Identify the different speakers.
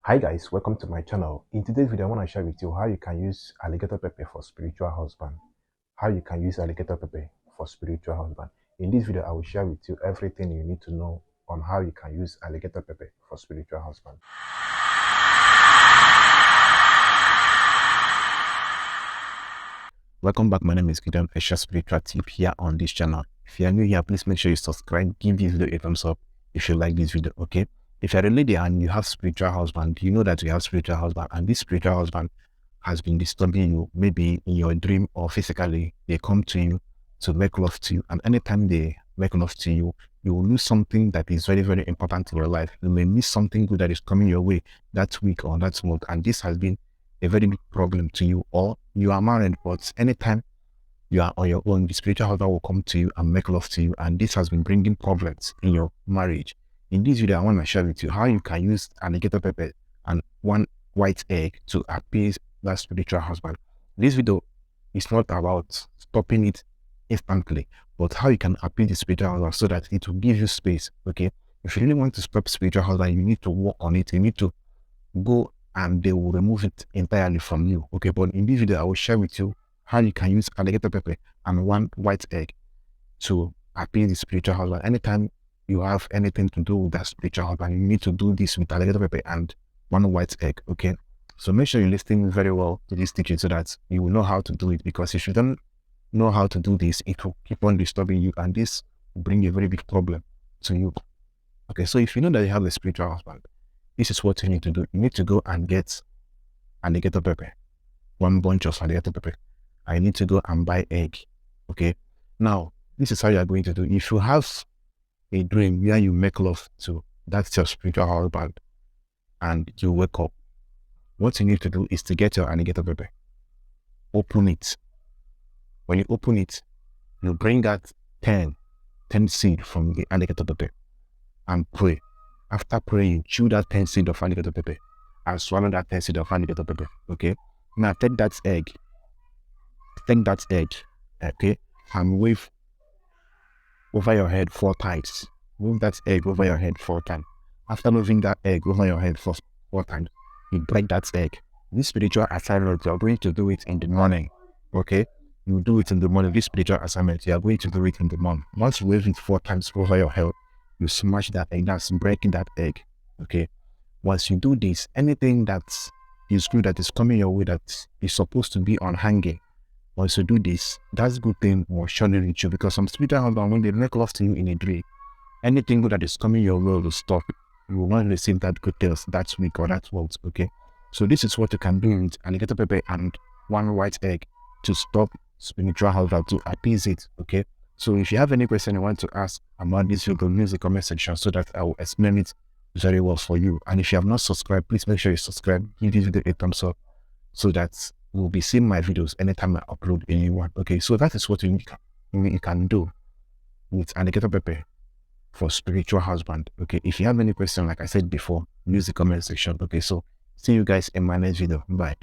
Speaker 1: Hi guys, welcome to my channel. In today's video, I want to share with you how you can use alligator pepper for spiritual husband. How you can use alligator pepper for spiritual husband. In this video, I will share with you everything you need to know on how you can use alligator pepper for spiritual husband. Welcome back, my name is Gideon, a spiritual tip here on this channel. If you are new here, please make sure you subscribe, give this video a thumbs up if you like this video, okay? If you're a lady and you have spiritual husband, you know that you have spiritual husband, and this spiritual husband has been disturbing you, maybe in your dream or physically. They come to you to make love to you, and anytime they make love to you, you will lose something that is very, very important in your life. You may miss something good that is coming your way that week or that month, and this has been a very big problem to you. Or you are married, but anytime you are on your own, the spiritual husband will come to you and make love to you, and this has been bringing problems in your marriage. In this video, I want to share with you how you can use alligator pepper and one white egg to appease that spiritual husband. This video is not about stopping it instantly, but how you can appease the spiritual husband so that it will give you space, okay? If you really want to stop spiritual husband, you need to work on it. You need to go and they will remove it entirely from you, okay? But in this video, I will share with you how you can use alligator pepper and one white egg to appease the spiritual husband. Anytime you have anything to do with that spiritual husband, you need to do this with alligator pepper and one white egg, okay? So make sure you listen very well to this teaching so that you will know how to do it, because if you don't know how to do this, it will keep on disturbing you, and this will bring a very big problem to you. Okay, so if you know that you have a spiritual husband, this is what you need to do. You need to go and get alligator pepper, one bunch of alligator pepper. I need to go and buy egg, okay? Now, this is how you are going to do. If you have a dream where you make love to that's your spiritual husband and you wake up, what you need to do is to get your alligator pepper, open it. When you open it, you bring out 10 seed from the alligator pepper and pray. After praying, you chew that 10 seed of alligator pepper and swallow that 10 seed of alligator pepper, okay? Now take that egg, okay, and wave over your head 4 times. Move that egg over your head 4 times. After moving that egg over your head 4 times, you break that egg. This spiritual assignment, you are going to do it in the morning, okay? You do it in the morning. This spiritual assignment, you are going to do it in the morning. Once you wave it 4 times over your head, you smash that egg. That's breaking that egg, okay? Once you do this, anything that is good that is coming your way that is supposed to be on hanging, once you do this, that good thing will surely reach you, because some spiritual husband, when they make love to you in a dream, anything good that is coming your way will stop. You will not receive that good things that week or that month, okay? So this is what you can do with alligator pepper and one white egg to stop spiritual husband, to appease it, okay? So if you have any question you want to ask about this video, use the comment section so that I will explain it very well for you. And if you have not subscribed, please make sure you subscribe, give this video a thumbs up so that you will be seeing my videos anytime I upload a new one, okay? So that is what you can do with alligator pepper for spiritual husband, okay? If you have any question, like I said before, use the comment section, okay? So see you guys in my next video. Bye.